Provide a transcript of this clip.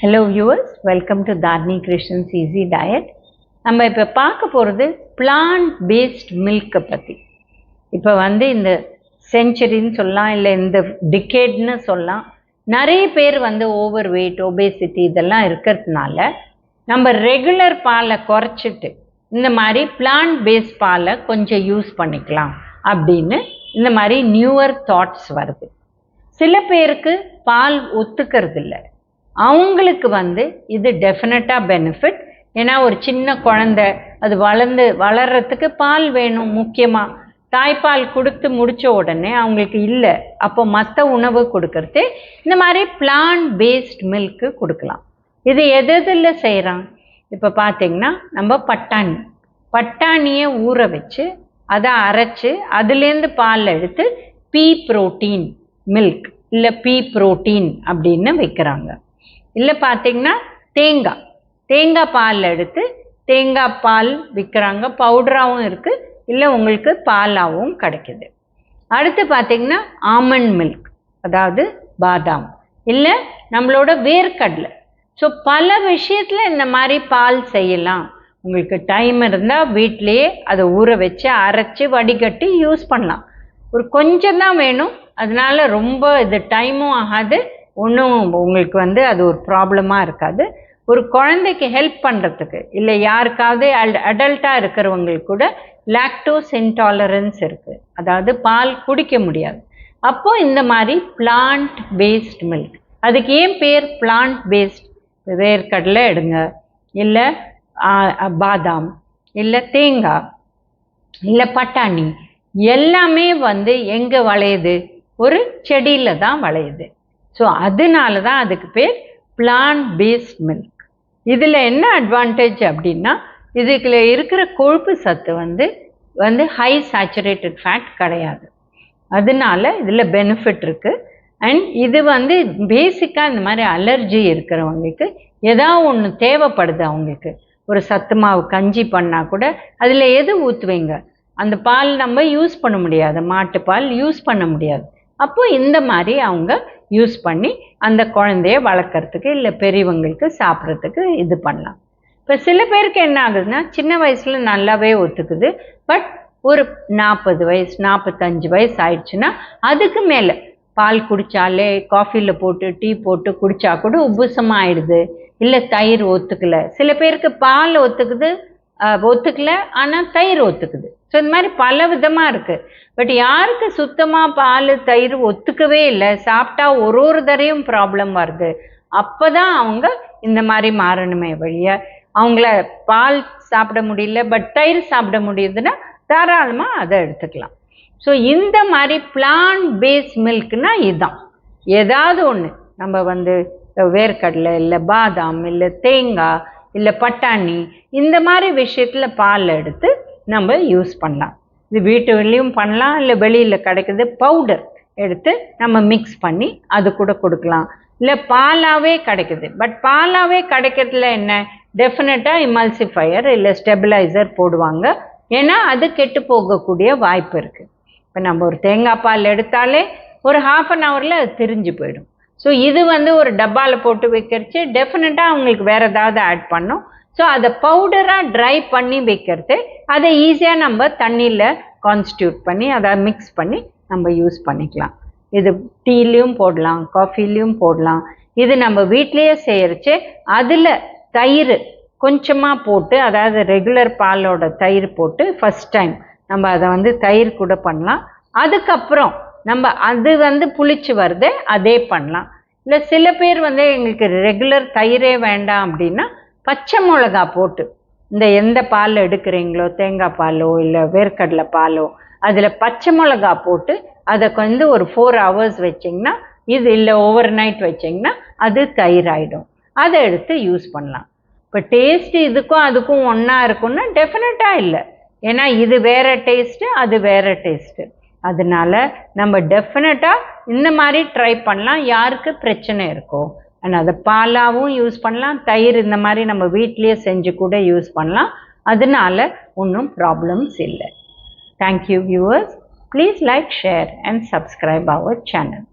Hello viewers, welcome to Dharni Krishnan's Easy Diet. நம்ம இப்போ பார்க்க போகிறது plant based milk பற்றி. இப்போ இந்த செஞ்சுரின்னு சொல்லலாம், இல்லை இந்த டிகேட்னு சொல்லலாம். நிறைய பேர் ஓவர் வெயிட், ஒபேசிட்டி இதெல்லாம் இருக்கிறதுனால நம்ம ரெகுலர் பாலை குறைச்சிட்டு இந்த மாதிரி பிளான்ட் பேஸ்ட் பாலை கொஞ்சம் யூஸ் பண்ணிக்கலாம் அப்படின்னு இந்த மாதிரி நியூவர் தாட்ஸ் வருது. சில பேருக்கு பால் ஒத்துக்கிறது இல்லை, அவங்களுக்கு இது டெஃபினட்டாக பெனிஃபிட். ஏன்னா ஒரு சின்ன குழந்தை அது வளர்கிறதுக்கு பால் வேணும். முக்கியமாக தாய்ப்பால் கொடுத்து முடித்த உடனே அவங்களுக்கு இல்லை, அப்போ மற்ற உணவு கொடுக்கறது இந்த மாதிரி பிளான்ட் பேஸ்ட் மில்க்கு கொடுக்கலாம். இது எதில் செய்கிறான்? இப்போ பார்த்திங்கன்னா நம்ம பட்டாணியை ஊற வச்சு அதை அரைச்சி அதுலேருந்து பால் எடுத்து பீ புரோட்டீன் மில்க் இல்லை பீ புரோட்டீன் அப்படின்னு வைக்கிறாங்க. இல்லை பார்த்திங்கன்னா தேங்காய் பால் எடுத்து தேங்காய் பால் விற்கிறாங்க. பவுடராகவும் இருக்குது, இல்லை உங்களுக்கு பாலாகவும் கிடைக்கிது. அடுத்து பார்த்திங்கன்னா ஆமண்ட் மில்க், அதாவது பாதாம், இல்லை நம்மளோட வேர்க்கடலை. ஸோ பல விஷயத்தில் இந்த மாதிரி பால் செய்யலாம். உங்களுக்கு டைம் இருந்தால் வீட்டிலையே அதை ஊற வச்சு அரைச்சி வடிகட்டி யூஸ் பண்ணலாம். ஒரு கொஞ்சம் தான் வேணும், அதனால ரொம்ப இது டைமும் ஆகாது, ஒன்றும் உங்களுக்கு அது ஒரு ப்ராப்ளமாக இருக்காது. ஒரு குழந்தைக்கு ஹெல்ப் பண்ணுறதுக்கு, இல்லை யாருக்காவது அடல்ட்டாக இருக்கிறவங்களுக்கு கூட லாக்டோஸ் இன்டாலரன்ஸ் இருக்குது, அதாவது பால் குடிக்க முடியாது. அப்போது இந்த மாதிரி பிளான்ட் பேஸ்ட் மில்க். அதுக்கு ஏன் பேர் பிளான்ட் பேஸ்ட்? வேர்க்கடலை எடுங்க, இல்லை பாதாம், இல்லை தேங்காய், இல்லை பட்டாணி, எல்லாமே எங்கே விளையுது? ஒரு செடியில் தான் விளையுது. ஸோ அதனால தான் அதுக்கு பேர் பிளான்ட் பேஸ்ட் மில்க். இதில் என்ன அட்வான்டேஜ் அப்படின்னா, இதுக்குள்ள இருக்கிற கொழுப்பு சத்து ஹை சேச்சுரேட்டட் ஃபேட் கிடையாது. அதனால இதில் பெனிஃபிட் இருக்குது. அண்ட் இது பேசிக்காக இந்த மாதிரி அலர்ஜி இருக்கிறவங்களுக்கு ஏதாவது ஒன்று தேவைப்படுது. அவங்களுக்கு ஒரு சத்து மாவு கஞ்சி பண்ணால் கூட அதில் எது ஊற்றுவீங்க? அந்த பால் நம்ம யூஸ் பண்ண முடியாது, மாட்டுப்பால் யூஸ் பண்ண முடியாது. அப்போது இந்த மாதிரி அவங்க யூஸ் பண்ணி அந்த குழந்தைய வளர்க்குறதுக்கு, இல்லை பெரியவங்களுக்கு சாப்பிட்றதுக்கு இது பண்ணலாம். இப்போ சில பேருக்கு என்ன ஆகுதுன்னா, சின்ன வயசில் நல்லாவே ஒத்துக்குது, பட் ஒரு 40 வயசு 45 வயசு ஆயிடுச்சுன்னா அதுக்கு மேலே பால் குடித்தாலே, காஃபியில் போட்டு டீ போட்டு குடித்தா கூட உப்புசமாக ஆயிடுது. இல்லை தயிர் ஒத்துக்கலை, சில பேருக்கு பால் ஒத்துக்கலை ஆனால் தயிர் ஒத்துக்குது. ஸோ இந்த மாதிரி பல விதமாக இருக்குது. பட் யாருக்கு சுத்தமாக பால் தயிர் ஒத்துக்கவே இல்லை, சாப்பிட்டா ஒரு தரையும் ப்ராப்ளம் வருது, அப்போ தான் அவங்க இந்த மாதிரி மாறணுமே வழிய, அவங்கள பால் சாப்பிட முடியல பட் தயிர் சாப்பிட முடியுதுன்னா தாராளமாக அதை எடுத்துக்கலாம். ஸோ இந்த மாதிரி பிளான்ட் பேஸ்ட் மில்க்னா இதுதான். ஏதாவது ஒன்று நம்ம வேர்க்கடலை, இல்லை பாதாம், இல்லை தேங்காய், இல்லை பட்டாணி, இந்த மாதிரி விஷயத்தில் பால் எடுத்து நம்ம யூஸ் பண்ணலாம். இது வீட்டுலேயும் பண்ணலாம், இல்லை வெளியில் கிடைக்குது பவுடர் எடுத்து நம்ம மிக்ஸ் பண்ணி அது கூட கொடுக்கலாம். இல்லை பாலாகவே கிடைக்குது, பட் பாலாகவே கிடைக்கிறதுல என்ன, டெஃபினட்டாக இமல்சிஃபையர் இல்லை ஸ்டெபிலைசர் போடுவாங்க. ஏன்னா அது கெட்டு போகக்கூடிய வாய்ப்பு இருக்குது. இப்போ நம்ம ஒரு தேங்காய் பால் எடுத்தாலே ஒரு 1/2 ஹவரில் அது திரிஞ்சு போயிடும். ஸோ இது ஒரு டப்பாவில் போட்டு வைக்கிறச்சு டெஃபினட்டாக அவங்களுக்கு வேறு ஏதாவது ஆட் பண்ணோம். ஸோ அதை பவுடராக ட்ரை பண்ணி வைக்கிறது, அதை ஈஸியாக நம்ம தண்ணியில் கான்ஸ்டியூட் பண்ணி அதை மிக்ஸ் பண்ணி நம்ம யூஸ் பண்ணிக்கலாம். இது டீலையும் போடலாம், காஃபிலையும் போடலாம். இது நம்ம வீட்லேயே செய்கிறச்சு அதில் தயிர் கொஞ்சமாக போட்டு, அதாவது ரெகுலர் பாலோட தயிர் போட்டு ஃபஸ்ட் டைம் நம்ம அதை தயிர் கூட பண்ணலாம். அதுக்கப்புறம் நம்ம அது புளிச்சு வருது அதே பண்ணலாம். இல்லை சில பேர் எங்களுக்கு ரெகுலர் தயிரே வேண்டாம் அப்படின்னா பச்சை மிளகா போட்டு, இந்த எந்த பால் எடுக்கிறீங்களோ, தேங்காய் பாலோ இல்லை வேர்க்கடலை பாலோ, அதில் பச்சை மிளகா போட்டு அதை ஒரு 4 hours வச்சிங்கன்னா, இது இல்லை ஓவர் நைட் வச்சிங்கன்னா அது தயிர் ஆகிடும். அதை எடுத்து யூஸ் பண்ணலாம். இப்போ டேஸ்ட்டு இதுக்கும் அதுக்கும் ஒன்றா இருக்குன்னா டெஃபினட்டாக இல்லை. ஏன்னா இது வேறு டேஸ்ட்டு, அது வேறு டேஸ்ட்டு. அதனால நம்ம டெஃபினட்டாக இந்த மாதிரி ட்ரை பண்ணலாம் யாருக்கு பிரச்சனை இருக்கோ. அண்ட் அதை பாலாகவும் யூஸ் பண்ணலாம், தயிர் இந்த மாதிரி நம்ம வீட்லேயே செஞ்சு கூட யூஸ் பண்ணலாம். அதனால ஒன்றும் ப்ராப்ளம்ஸ் இல்லை. Thank you viewers. Please like, share and subscribe our channel.